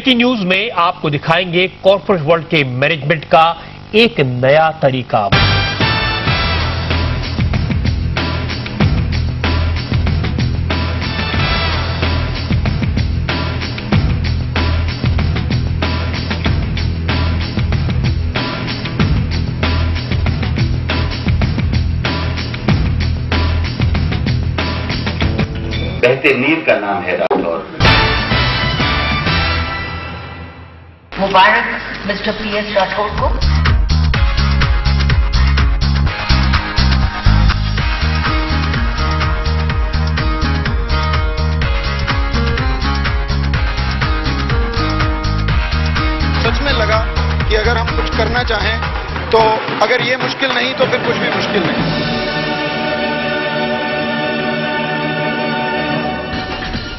Breaking news में आपको दिखाएंगे कॉर्पोरेट वर्ल्ड के मैनेजमेंट का एक नया तरीका। बहते नीर का नाम है राठौर। मुबारक मिस्टर PS राठौर को। सच में लगा कि अगर हम कुछ करना चाहें तो अगर ये मुश्किल नहीं तो फिर कुछ भी मुश्किल नहीं।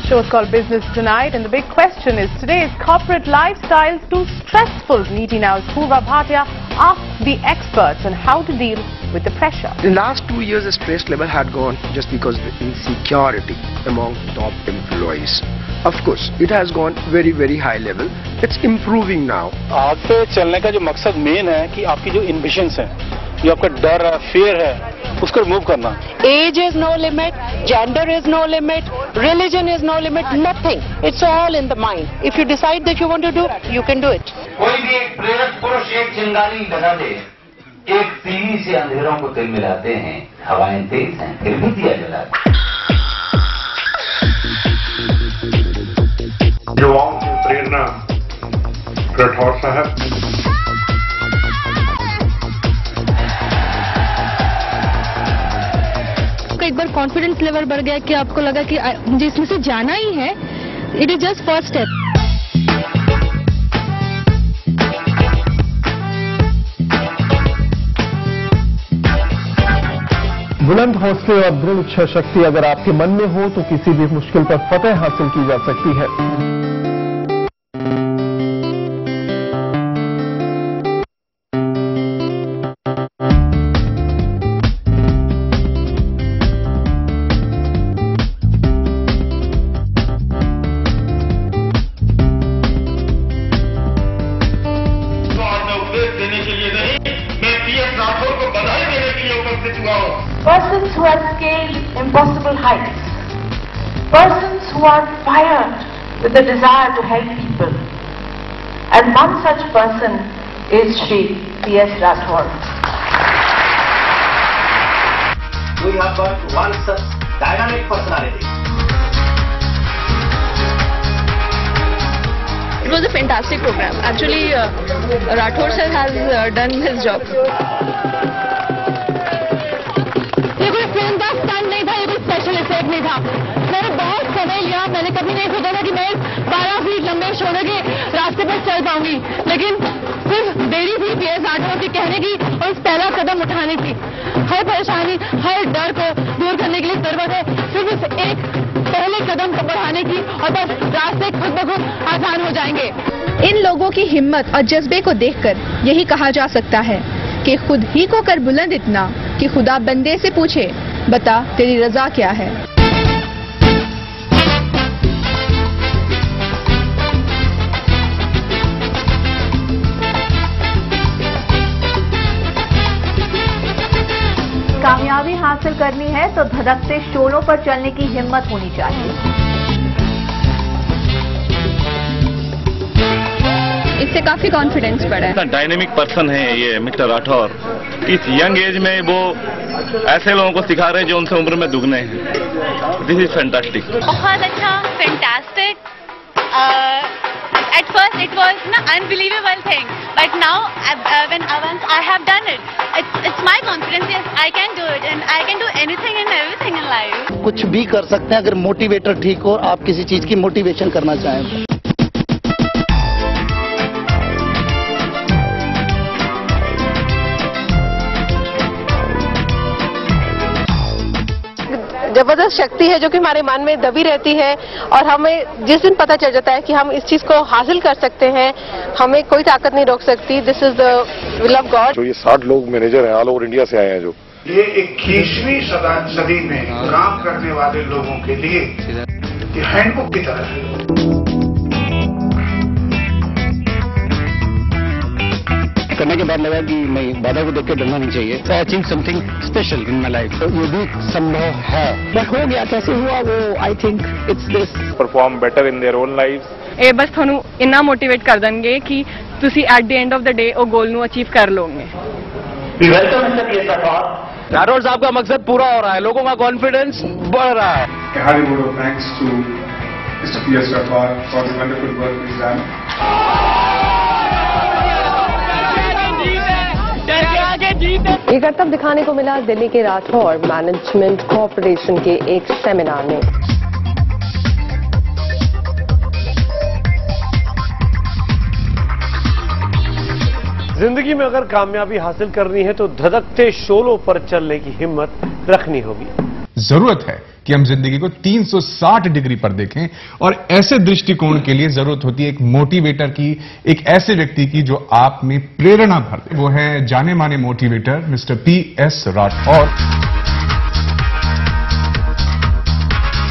Show is called Business Tonight, and the big question is today, is corporate lifestyles too stressful? Neeti Now's Purva Bhatia asked the experts on how to deal with the pressure. In the last 2 years, the stress level had gone just because of the insecurity among top employees. Of course, it has gone very, very high level. It's improving now. आज से चलने का जो मकसद main है कि आपकी जो इन्विजन्स हैं, जो आपका डर है, फियर है, उसको रिमूव करना। Age is no limit, gender is no limit, religion is no limit, nothing. It's all in the mind. If you decide that you want to do, you can do it. कोई भी एक प्रेरक पुरुष एक चिंगारी लगा दे, एक तीली से अंधेरों को तिल मिलाते हैं, हवाएं तेज हैं, फिर भी दिया जलाते। युवाओं की प्रेरणा राठौर साहब। एक बार कॉन्फिडेंस लेवल बढ़ गया कि आपको लगा कि मुझे इसमें से जाना ही है, it is just first step. बुलंद हौसले और दृढ़ इच्छा शक्ति अगर आपके मन में हो तो किसी भी मुश्किल पर फतेह हासिल की जा सकती है। Persons who have scaled impossible heights, persons who are fired with the desire to help people, and one such person is Shri PS Rathore. We have got one such dynamic personality. It was a fantastic program. Actually, Rathore sir has done his job. नहीं था, मैंने बहुत समय लिया, मैंने कभी नहीं सोचा था कि मैं 12 फीट लंबे शोले के रास्ते पर चल पाऊंगी, लेकिन सिर्फ देरी थी PS राठौर के कहने की और इस पहला कदम उठाने की। हर परेशानी, हर डर को दूर करने के लिए जरूरत है सिर्फ इस एक पहले कदम को बढ़ाने की और बस रास्ते खुद ब खुद आसान हो जाएंगे। इन लोगों की हिम्मत और जज्बे को देखकर यही कहा जा सकता है कि खुद ही को कर बुलंद इतना कि खुदा बंदे से पूछे, बता तेरी रजा क्या है। कामयाबी हासिल करनी है तो धधकते शोलों पर चलने की हिम्मत होनी चाहिए। इससे काफी कॉन्फिडेंस बढ़ा है। डायनेमिक पर्सन है ये मिस्टर राठौर। इस यंग एज में वो ऐसे लोगों को सिखा रहे हैं जो उनसे उम्र में दुगने हैं। This is fantastic. बहुत अच्छा, fantastic. At first it was an unbelievable thing, but now when once I have done it, it's my confidence. Yes, I can do it, and I can do anything and everything in life. कुछ भी कर सकते हैं अगर motivator ठीक हो, आप किसी चीज की मोटिवेशन करना चाहें। जबरदस्त शक्ति है जो कि हमारे मन में दबी रहती है और हमें जिस दिन पता चल जाता है कि हम इस चीज को हासिल कर सकते हैं, हमें कोई ताकत नहीं रोक सकती। This is the will of God. जो ये 60 लोग मैनेजर हैं ऑल ओवर इंडिया से आए हैं, जो ये 21वीं सदी में काम करने वाले लोगों के लिए ये हैंडबुक की तरह है। करने के बाद लगा कि मैं बाधा को देख के डरना नहीं चाहिए। So I achieved something special in my life. तो ये भी संभव है। बट हो गया, कैसे हुआ वो I think it's this. Perform better in their own lives. ਇਹ ਬਸ ਤੁਹਾਨੂੰ ਇੰਨਾ ਮੋਟੀਵੇਟ ਕਰ ਦੇਣਗੇ ਕਿ ਤੁਸੀਂ ਐਟ ਦੀ ਐਂਡ ਆਫ ਦਾ ਡੇ ਉਹ ਗੋਲ ਨੂੰ ਅਚੀਵ ਕਰ ਲਓਗੇ। राठौर साहब का मकसद पूरा हो रहा है, लोगों का कॉन्फिडेंस बढ़ रहा है। Thanks to mister PS Rathor for the wonderful work he's done. ये करतब दिखाने को मिला दिल्ली के राठौर मैनेजमेंट कॉर्पोरेशन के एक सेमिनार में। जिंदगी में अगर कामयाबी हासिल करनी है तो धधकते शोलों पर चलने की हिम्मत रखनी होगी। जरूरत है कि हम जिंदगी को 360 डिग्री पर देखें और ऐसे दृष्टिकोण के लिए जरूरत होती है एक मोटिवेटर की, एक ऐसे व्यक्ति की जो आप में प्रेरणा भर दे। वो है जाने माने motivator mister PS Rathore.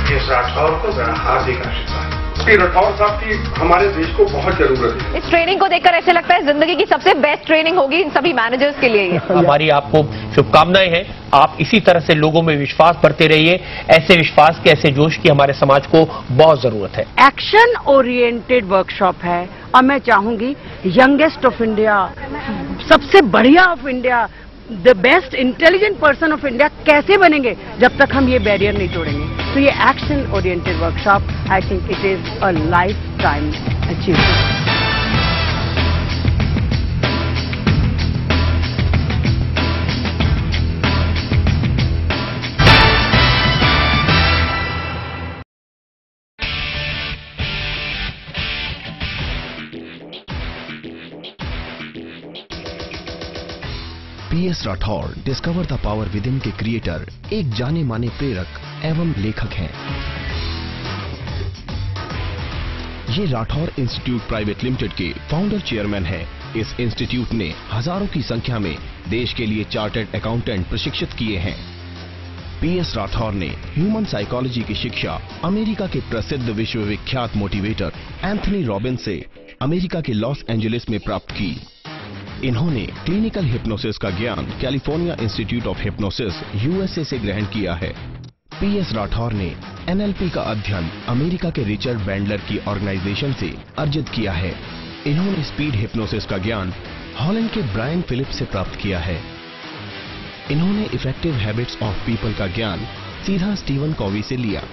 PS Rathore को मेरा हार्दिक आशीर्वाद। राठौर साहब की हमारे देश को बहुत जरूरत है। इस ट्रेनिंग को देखकर ऐसे लगता है जिंदगी की सबसे बेस्ट ट्रेनिंग होगी इन सभी मैनेजर्स के लिए। हमारी आपको शुभकामनाएं हैं। आप इसी तरह से लोगों में विश्वास बढ़ते रहिए। ऐसे विश्वास के, ऐसे जोश की हमारे समाज को बहुत जरूरत है। एक्शन ओरिएंटेड वर्कशॉप है और मैं चाहूंगी यंगेस्ट ऑफ इंडिया, सबसे बढ़िया of India, the best intelligent person of India कैसे बनेंगे जब तक हम ये बैरियर नहीं तोड़ेंगे। तो ये action oriented workshop I think it is a life time achievement. PS Rathore discover the power with in के क्रिएटर, एक जाने माने प्रेरक एवं लेखक हैं। ये राठौर इंस्टीट्यूट प्राइवेट लिमिटेड के फाउंडर चेयरमैन हैं। इस इंस्टीट्यूट ने हजारों की संख्या में देश के लिए चार्टर्ड अकाउंटेंट प्रशिक्षित किए हैं। PS राठौर ने ह्यूमन साइकोलॉजी की शिक्षा अमेरिका के प्रसिद्ध विश्वविख्यात मोटिवेटर एंथनी रॉबिन्स से अमेरिका के लॉस एंजलिस में प्राप्त की। इन्होंने क्लिनिकल हिप्नोसिस का ज्ञान California institute of hypnosis USA से ग्रहण किया है। PS राठौर ने NLP का अध्ययन अमेरिका के रिचर्ड बैंडलर की ऑर्गेनाइजेशन से अर्जित किया है। इन्होंने स्पीड हिप्नोसिस का ज्ञान हॉलैंड के ब्रायन फिलिप्स से प्राप्त किया है। इन्होंने इफेक्टिव हैबिट्स ऑफ पीपल का ज्ञान सीधा स्टीवन कॉवी से लिया।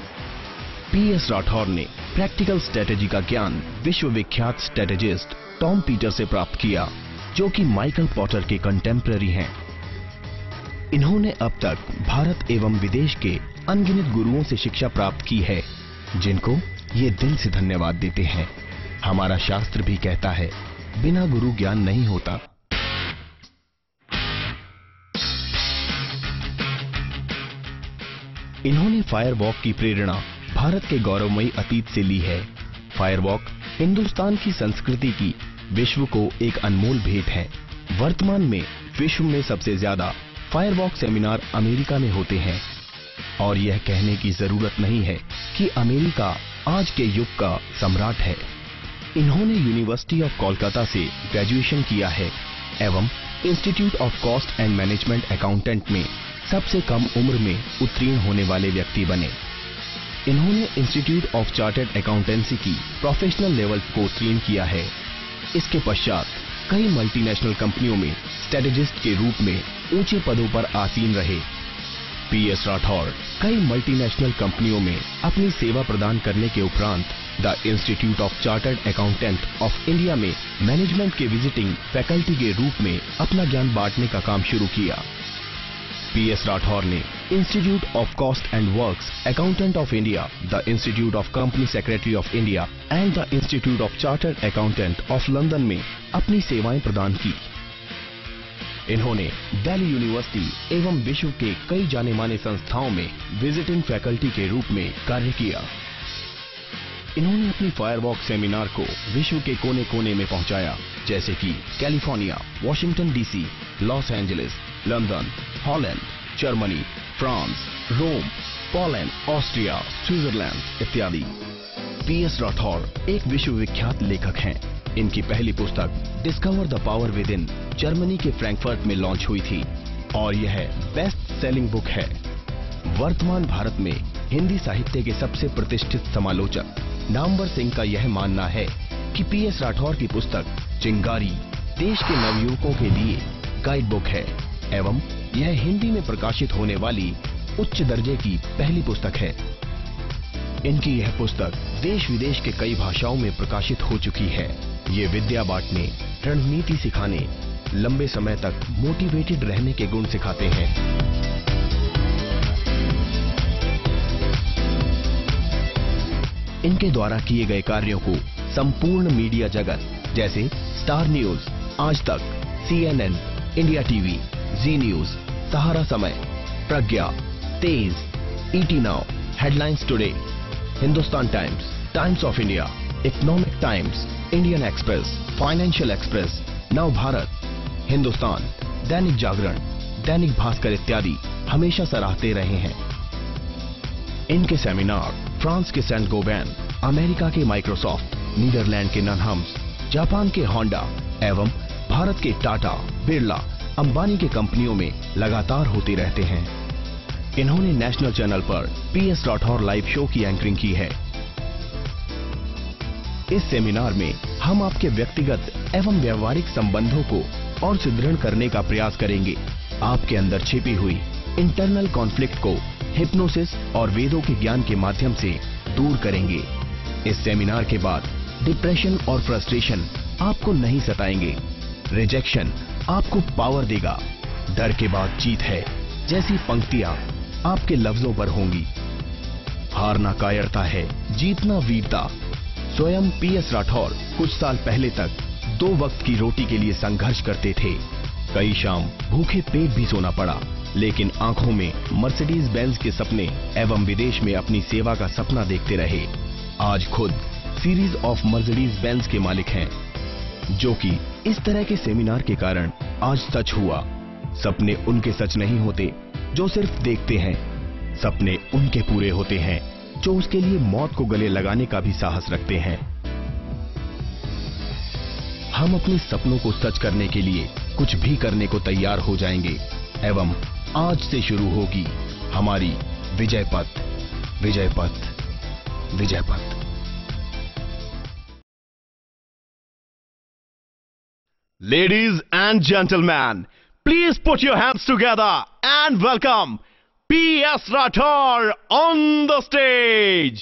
PS राठौर ने प्रैक्टिकल स्ट्रेटेजी का ज्ञान विश्वविख्यात स्ट्रेटेजिस्ट टॉम पीटर से प्राप्त किया, जो कि माइकल पॉटर के कंटेम्पररी हैं। इन्होंने अब तक भारत एवं विदेश के अनगिनत गुरुओं से शिक्षा प्राप्त की है, जिनको ये दिल से धन्यवाद देते हैं। हमारा शास्त्र भी कहता है, बिना गुरु ज्ञान नहीं होता। इन्होंने फायर वॉक की प्रेरणा भारत के गौरवमयी अतीत से ली है। फायर वॉक हिंदुस्तान की संस्कृति की विश्व को एक अनमोल भेंट है। वर्तमान में विश्व में सबसे ज्यादा फायर वॉक सेमिनार अमेरिका में होते हैं और यह कहने की जरूरत नहीं है कि अमेरिका आज के युग का सम्राट है। इन्होंने यूनिवर्सिटी ऑफ कोलकाता से ग्रेजुएशन किया है एवं institute of cost and management accountant में सबसे कम उम्र में उत्तीर्ण होने वाले व्यक्ति बने। इन्होंने इंस्टीट्यूट ऑफ चार्टर्ड अकाउंटेंसी की प्रोफेशनल लेवल को उत्तीर्ण किया है। इसके पश्चात कई मल्टीनेशनल कंपनियों में स्ट्रेटेजिस्ट के रूप में ऊंचे पदों पर आसीन रहे। PS राठौर कई मल्टीनेशनल कंपनियों में अपनी सेवा प्रदान करने के उपरांत the institute of chartered accountant of India में मैनेजमेंट के विजिटिंग फैकल्टी के रूप में अपना ज्ञान बांटने का काम शुरू किया। PS राठौर ने institute of cost and works accountant of India, the institute of company secretary of India and the institute of chartered accountant of London में अपनी सेवाएं प्रदान की। इन्होंने दिल्ली यूनिवर्सिटी एवं विश्व के कई जाने माने संस्थाओं में विजिटिंग फैकल्टी के रूप में कार्य किया। इन्होंने अपनी फायरवॉक सेमिनार को विश्व के कोने कोने में पहुंचाया, जैसे कि California, Washington DC, Los Angeles, London, Holland, Germany, France, Rome, Poland, Austria, Switzerland इत्यादि। PS राठौर एक विश्वविख्यात लेखक हैं। इनकी पहली पुस्तक discover the power within Germany के फ्रैंकफर्ट में लॉन्च हुई थी और यह बेस्ट सेलिंग बुक है। वर्तमान भारत में हिंदी साहित्य के सबसे प्रतिष्ठित समालोचक नामवर सिंह का यह मानना है कि PS राठौर की पुस्तक चिंगारी देश के नवयुवकों के लिए गाइड बुक है एवं यह हिंदी में प्रकाशित होने वाली उच्च दर्जे की पहली पुस्तक है। इनकी यह पुस्तक देश विदेश के कई भाषाओं में प्रकाशित हो चुकी है। ये विद्या बांटने, रणनीति सिखाने, लंबे समय तक मोटिवेटेड रहने के गुण सिखाते हैं। इनके द्वारा किए गए कार्यों को संपूर्ण मीडिया जगत जैसे स्टार न्यूज, आज तक, CNN, इंडिया टीवी, जी न्यूज, सहारा समय, प्रज्ञा, तेज, ET now, headlines today, Hindustan times, times of India, economic times, Indian express, financial express, नव भारत, हिंदुस्तान, दैनिक जागरण, दैनिक भास्कर इत्यादि हमेशा सराहते रहे हैं। इनके सेमिनार फ्रांस के सेंट गोबैन, अमेरिका के माइक्रोसॉफ्ट, नीदरलैंड के ननहम्स, जापान के होंडा एवं भारत के टाटा, बिरला, अंबानी के कंपनियों में लगातार होते रहते हैं। इन्होंने नेशनल चैनल पर PS राठौर लाइव शो की एंकरिंग की है। इस सेमिनार में हम आपके व्यक्तिगत एवं व्यवहारिक संबंधों को और सुदृढ़ करने का प्रयास करेंगे। आपके अंदर छिपी हुई इंटरनल कॉन्फ्लिक्ट को हिप्नोसिस और वेदों के ज्ञान के माध्यम से दूर करेंगे। इस सेमिनार के बाद डिप्रेशन और फ्रस्ट्रेशन आपको नहीं सताएंगे। रिजेक्शन आपको पावर देगा। डर के बाद जीत है जैसी पंक्तियां आपके लफ्जों पर होंगी। हारना कायरता है, जीतना वीरता। स्वयं PS राठौर कुछ साल पहले तक 2 वक्त की रोटी के लिए संघर्ष करते थे। कई शाम भूखे पेट भी सोना पड़ा, लेकिन आंखों में मर्सिडीज बेंज के सपने एवं विदेश में अपनी सेवा का सपना देखते रहे। आज खुद सीरीज ऑफ मर्सिडीज बेंज के मालिक हैं, जो कि इस तरह के सेमिनार के कारण आज सच हुआ। सपने उनके सच नहीं होते जो सिर्फ देखते हैं, सपने उनके पूरे होते हैं जो उसके लिए मौत को गले लगाने का भी साहस रखते हैं। हम अपने सपनों को सच करने के लिए कुछ भी करने को तैयार हो जाएंगे एवं आज से शुरू होगी हमारी विजय पथ, विजय पथ, विजय पथ। Ladies and gentlemen, please put your hands together and welcome PS Rathor on the stage.